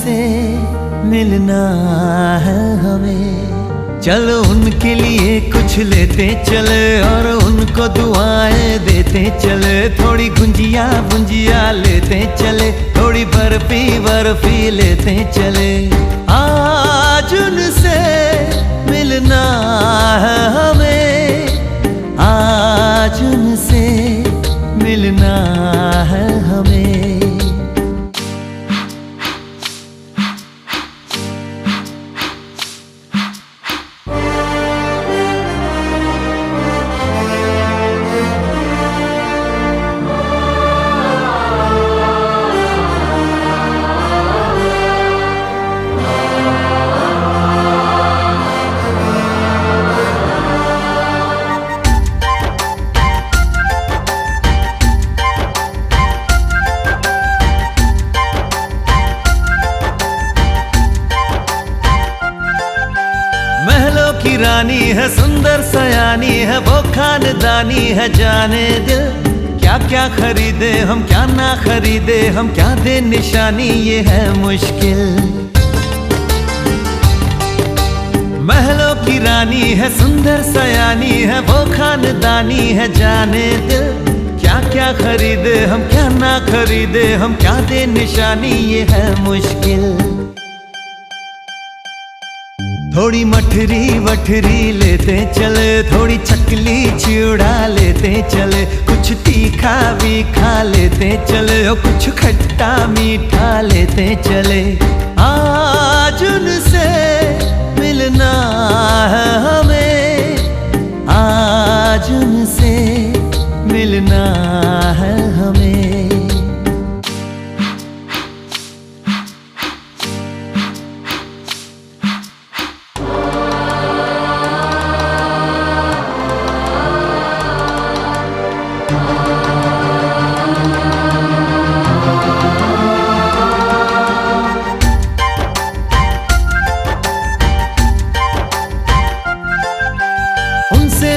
से मिलना है हमें। चलो उनके लिए कुछ लेते चले और उनको दुआएं देते चले। थोड़ी गुंजिया बुंजिया लेते चले, थोड़ी बर्फी बर्फी लेते चले। आज उनसे मिलना है हमें, आज उनसे मिलना है हमें। की रानी है, सुंदर सयानी है, वो खानदानी है। जाने दिल क्या क्या खरीदे हम, क्या ना खरीदे हम, क्या दे निशानी, ये है मुश्किल। महलों की रानी है, सुंदर सयानी है, वो खानदानी है। जाने दिल क्या क्या खरीदे हम, क्या ना खरीदे हम, क्या दे निशानी, ये है मुश्किल। थोड़ी मठरी वठरी लेते चले, थोड़ी चकली चिड़ा लेते चले। कुछ तीखा भी खा लेते चले और कुछ खट्टा मीठा लेते चले। आज उनसे मिलना है हमें, आज उनसे मिलना है हमें।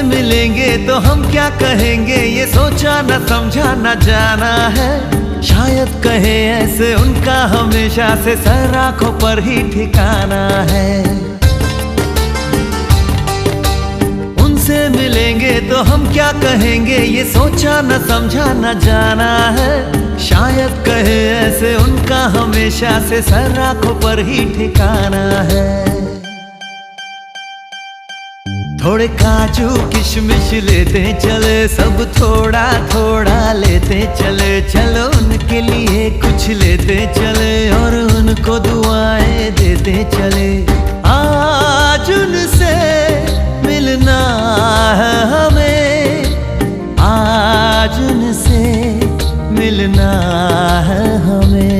मिलेंगे तो हम क्या कहेंगे, ये सोचा न समझा न जाना है। शायद कहे ऐसे उनका हमेशा से सर आंखों पर ही ठिकाना है। उनसे मिलेंगे तो हम क्या कहेंगे, ये सोचा न समझा न जाना है। शायद कहे ऐसे उनका हमेशा से सर आंखों पर ही ठिकाना है। थोड़े काजू किशमिश लेते चले, सब थोड़ा थोड़ा लेते चले। चलो उनके लिए कुछ लेते चले और उनको दुआएं देते चले। आज उनसे मिलना है हमें, आज उनसे मिलना है हमें।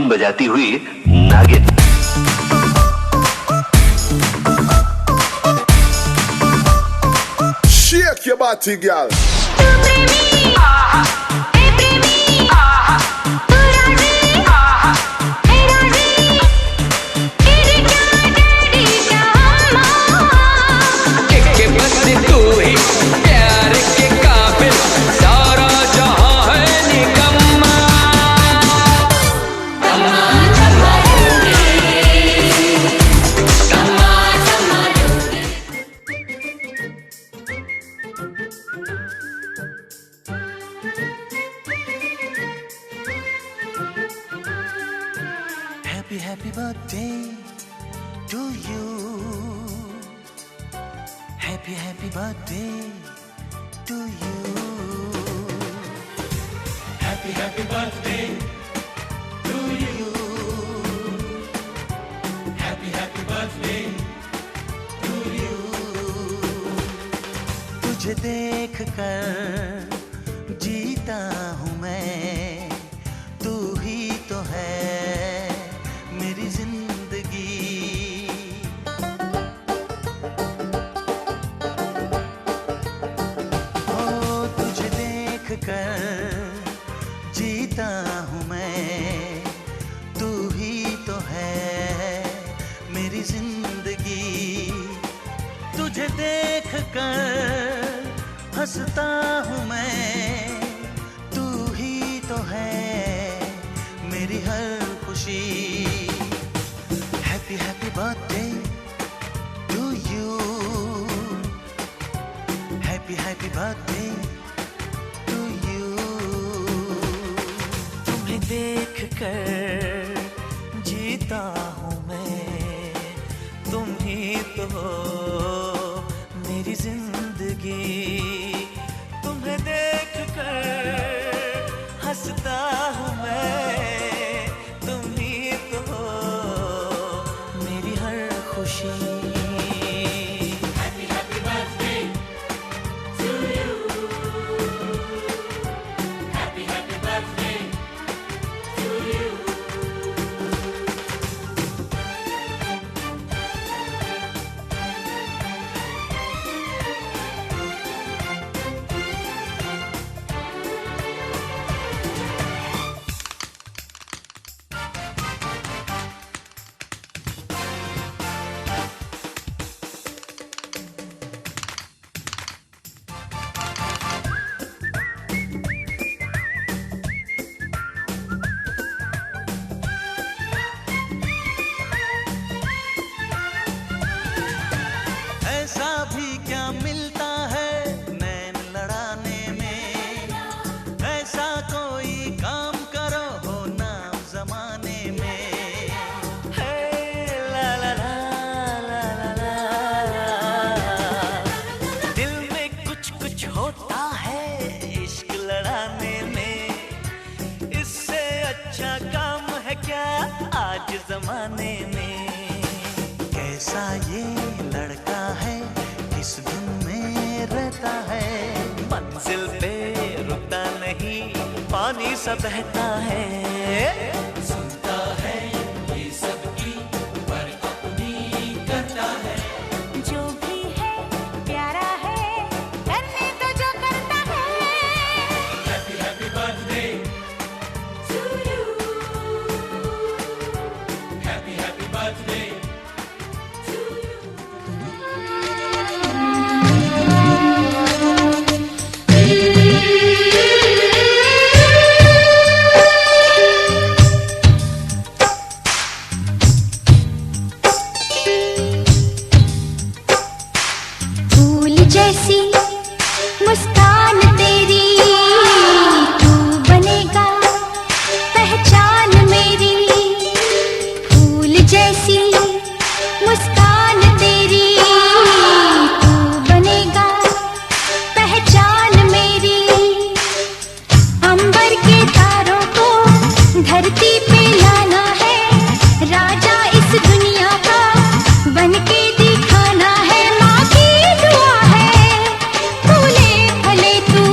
बजाती हुई नागिन। Shake your body, girl. Happy, happy birthday to you. Happy, happy birthday to you. Happy, happy birthday to you. Happy, happy birthday to you. तुझे देख कर जीता हूँ मैं, तू ही तो है कर जीता हूँ मैं, तू ही तो है मेरी जिंदगी। तुझे देख कर हंसता हूँ मैं, तू ही तो है मेरी हर खुशी। Happy happy birthday to you, happy happy birthday to you. तुम्हें देख कर जीता हूँ मैं, तुम ही तो हो मेरी जिंदगी। तुम्हें देख कर हंसता हूँ मैं, तुम ही तो हो मेरी हर खुशी। ऐसा भी क्या मिलता है नैन लड़ाने में, ऐसा कोई काम करो हो नाम जमाने में। है ला ला ला ला ला ला, दिल में कुछ कुछ होता है इश्क लड़ाने में, इससे अच्छा काम है क्या आज जमाने में। कैसा ये लड़का है किस धुन में रहता है, मंजिल पे रुकता नहीं पानी सा बहता है। सुनता है ये सबकी पर अपनी करता है, जो भी है प्यारा है करने तो जो करता है। Happy happy birthday to you, happy happy birthday. फूल जैसी मुस्कान तेरी, तू बनेगा पहचान मेरी। फूल जैसी मुस्कान तेरी, तू बनेगा पहचान मेरी। अंबर के तारों को धरती पे लाना है, राजा इस दुनिया का बनके दिखाना है। माँ की दुआ है फूले फले तू,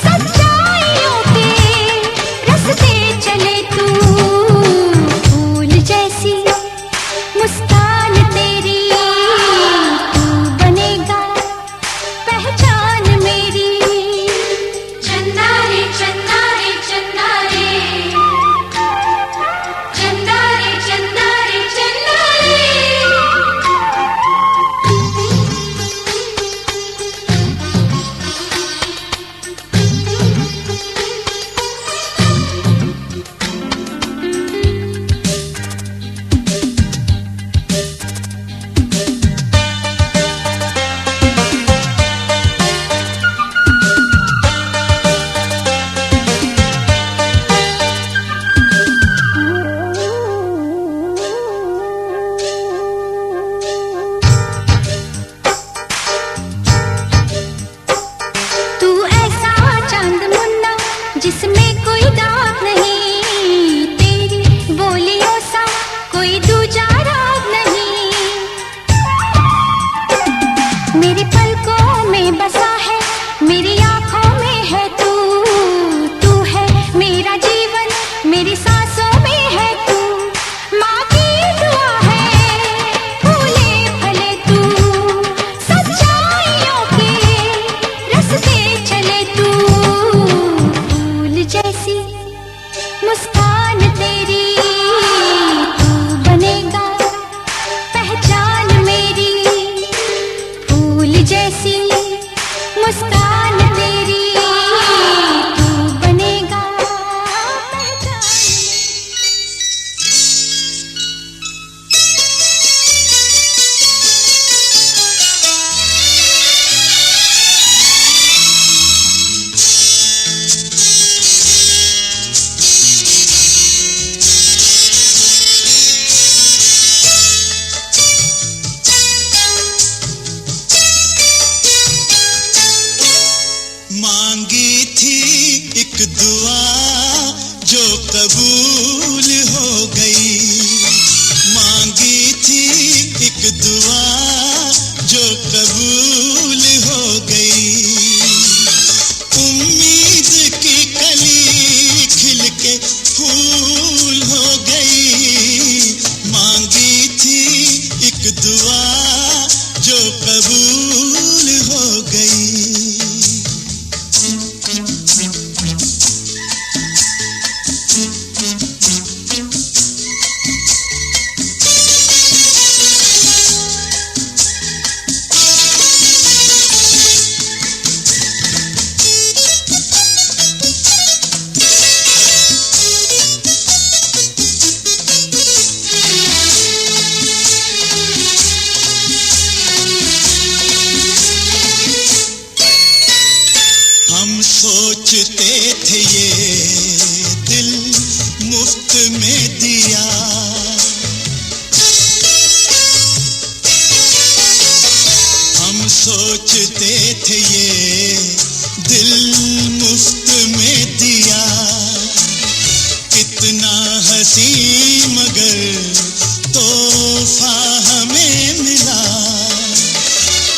सच्चाइयों के रास्ते चले तू। फूल जैसी मुस्कान तेरी, तू बनेगा पहचान मेरी। चन्ना रे चन्ना रे चन्ना रे, चन्ना रे चन्ना रे चन्ना रे। तू ऐसा चांद मुन्ना जिसमें कोई दाग नहीं, तेरी बोलियों सा कोई दूजा राग नहीं। मेरी पलकों में बसा है, मेरी आंखों में है तू। तू है मेरा जीवन, मेरी सांसों में है तू। माँ की दुआ है फूले फले तू, सच्चाइयों के रास्ते चले तू। थी एक दुआ जो कबूल हो गई, मांगी थी एक दुआ जो कबूल हो गई। उम्मीद की कली खिल के फूल हो गई, मांगी थी एक दुआ जो कबूल हो गई। सोचते थे ये दिल मुफ्त में दिया, हम सोचते थे ये दिल मुफ्त में दिया। कितना हंसी मगर तोहफा हमें मिला,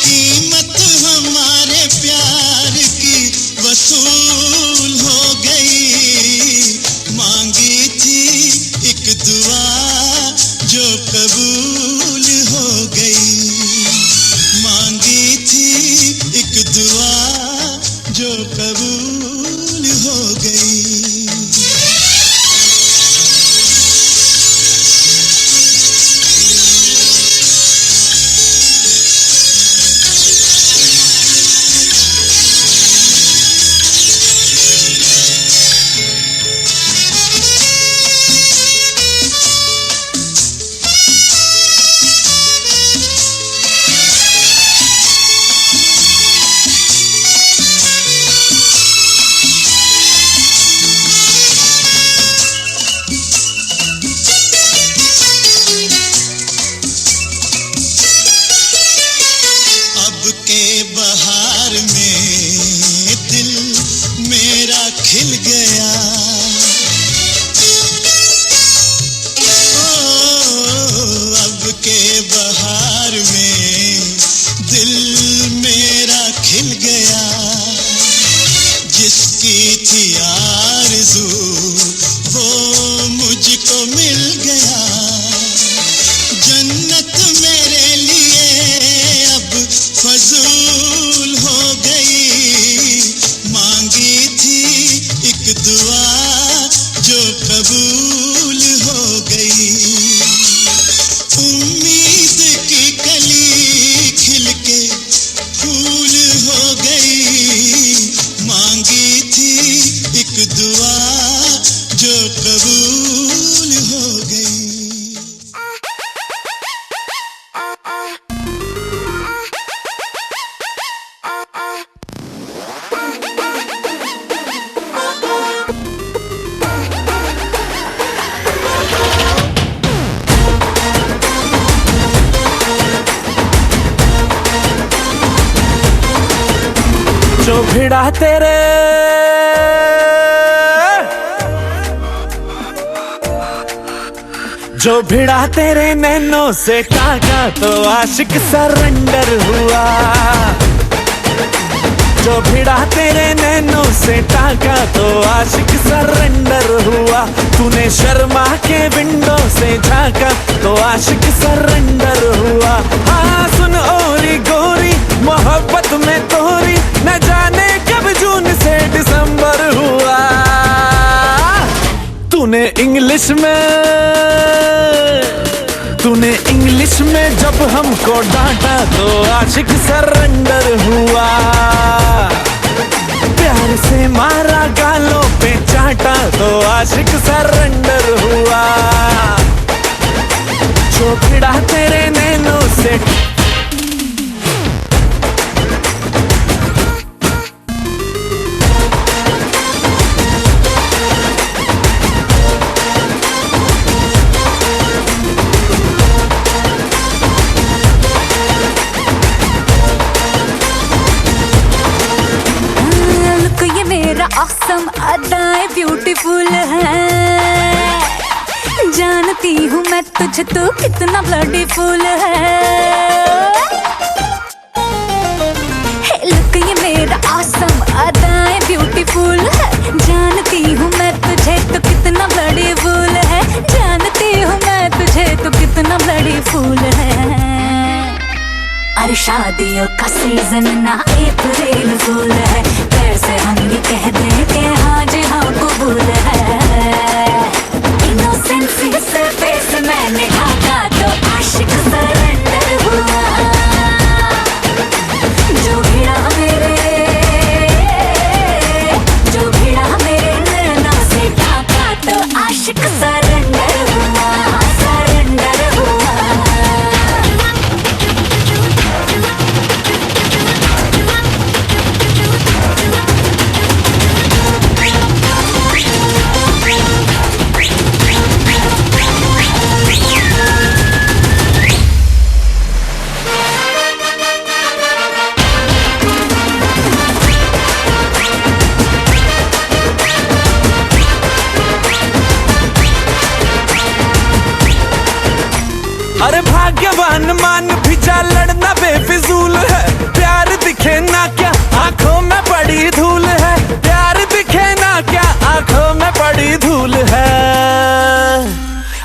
कीमत हमारे प्यार की वसूल हो गई। मांगी थी एक दुआ जो कबूल हो गई, मांगी थी एक दुआ जो कबूल हो गई। बहार में दिल मेरा खिल गया, अब के बहार में दिल मेरा खिल गया। जिसकी थी आरज़ू वो मुझको मिल गया, जन्नत मेरे लिए अब फजूल हो गई। मांगी थी एक दुआ जो कबूल हो गई, उम्मीद की कली खिल के फूल हो गई। मांगी थी एक दुआ जो कबूल हो गई। जो भिड़ा तेरे जो भिड़ा तेरे नैनों से टाका तो आशिक सरेंडर हुआ। जो भिड़ा तेरे नैनों से टाका तो आशिक सरेंडर हुआ। तूने शर्मा के विंडो से झांका तो आशिक सरेंडर हुआ। हाँ सुन ओरी गोरी मोहब्बत में तोरी न जाने कब जून से दिसंबर हुआ। तूने इंग्लिश में जब हमको डांटा तो आशिक सरेंडर हुआ। प्यार से मारा गालों पे चाटा तो आशिक सरेंडर हुआ। जो भिड़ा तेरे नैनों से मेरा ऑसम अदाएं ब्यूटीफुल है। जानती हूँ मैं तुझे तू कितना ब्लडीफुल है। लुक ये मेरा ऑसम अदाएं ब्यूटीफुल है। जानती हूँ मैं तुझे तो कितना ब्लडीफुल है। जानती हूँ मैं तुझे तो कितना ब्लडीफुल है। अरे शादियों का सीजन ना अप्रैल फूल है। कैसे हम ये कह दें कि हाँ जी हाँ कबूल है। इनोसेंसी से फेस मैंने ढाका तो आशिक सरेंडर हुआ। जो भिड़ा मेरे नैना से ढाका तो आशिक सरेंडर हुआ। सरेंडर हुआ। अरे भाग्यवान मान भी जा लड़ना बेफिजूल है। प्यार दिखे ना क्या आंखों में बड़ी धूल है। प्यार दिखे ना क्या आंखों में बड़ी धूल है।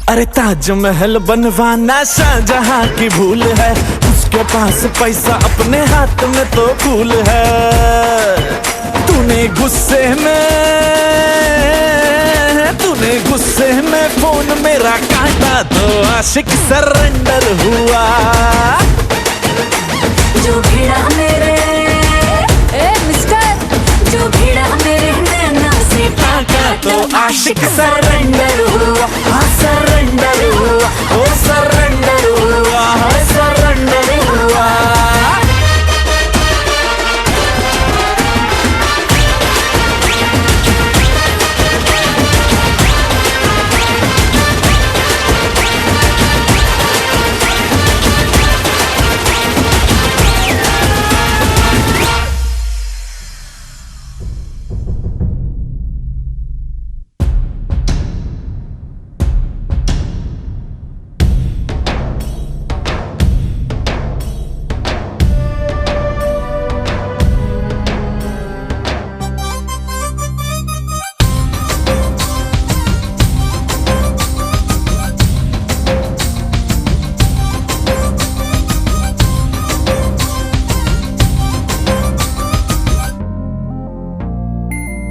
अरे ताजमहल बनवाना शाहजहां की भूल है। उसके पास पैसा अपने हाथ में तो फूल है। तूने गुस्से में फोन मेरा काटा तो आशिक सरेंडर हुआ। जो भिड़ा मेरे मिस्टर, जो भिड़ा मेरे नैना से काटा तो आशिक सरेंडर हुआ। हाँ सरेंडर हुआ। ओ सरेंडर हुआ। हाँ सरेंडर हुआ।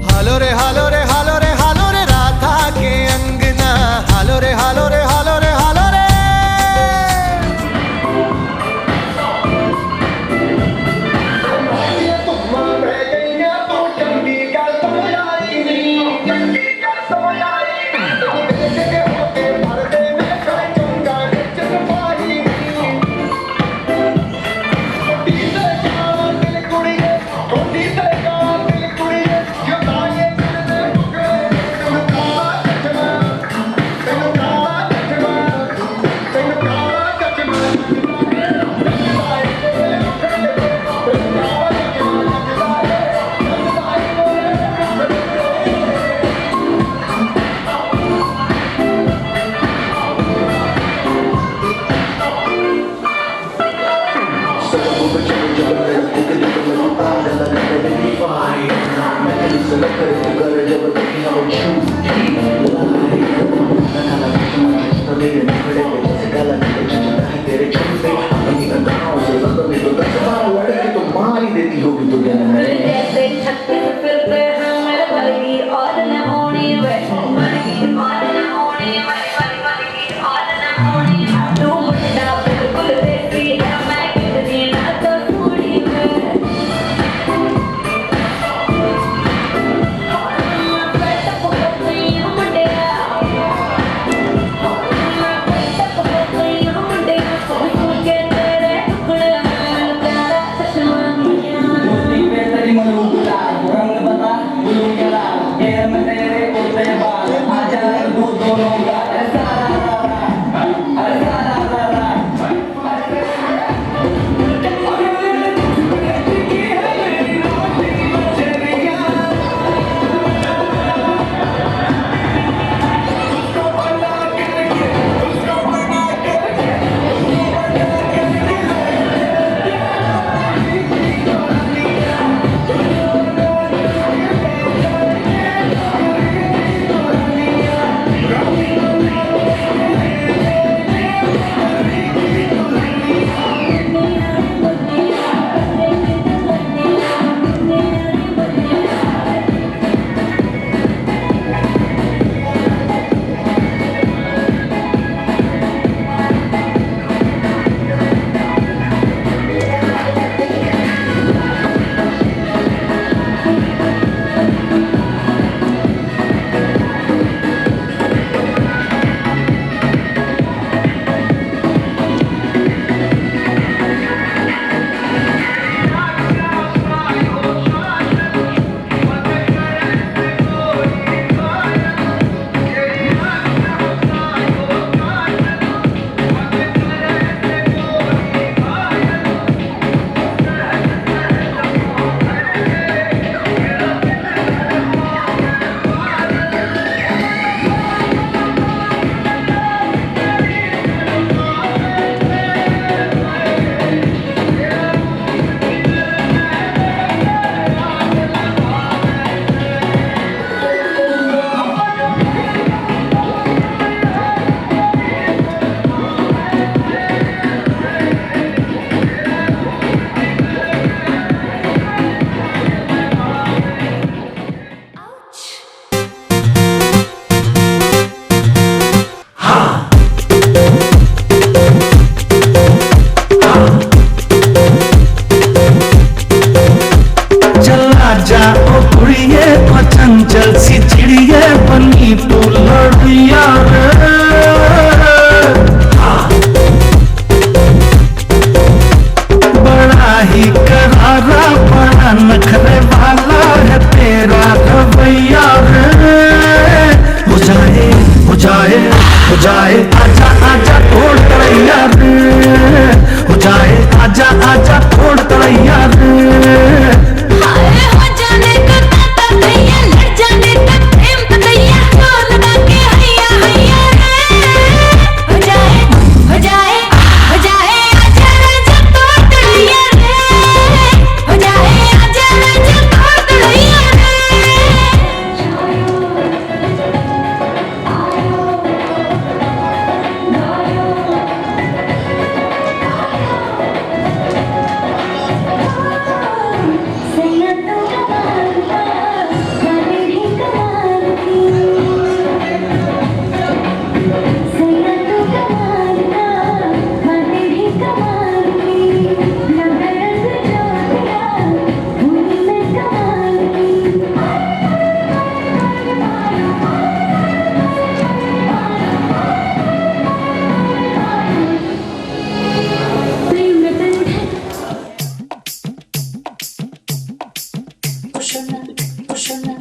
हालो रे हालो रे हालो रे हालो रे राधा के अंगना। हालो रे हालो रे हालो रे हालो रे। कुड़िए तो चंचल सी चिड़िए बनी तू लड़िया रे। बड़ा ही करारा बड़ा नखरे वाला है तेरा रवैया रे। हो जाए हो जाए हो जाए आजा आजा तोड़ तड़ैया रे। हो जाए आजा आजा तोड़ तड़ैया रे। हाय हो जाने का ताता भैया, लड़ जाने का प्रेम का भैया, तो लगा के हैया हैया रे। हो जाए हो जाए हो जाए आजा आजा तोड़ तड़ैया रे। हो जाए आजा आजा तोड़ तड़ैया रे। सैया तो कमाल का, बातें भी कमाल की। सैया तो कमाल का, बातें भी कमाल की। लगा रंग जो दिया, भूमि में कमाल की। प्रेम रतन है। Ocean, ocean.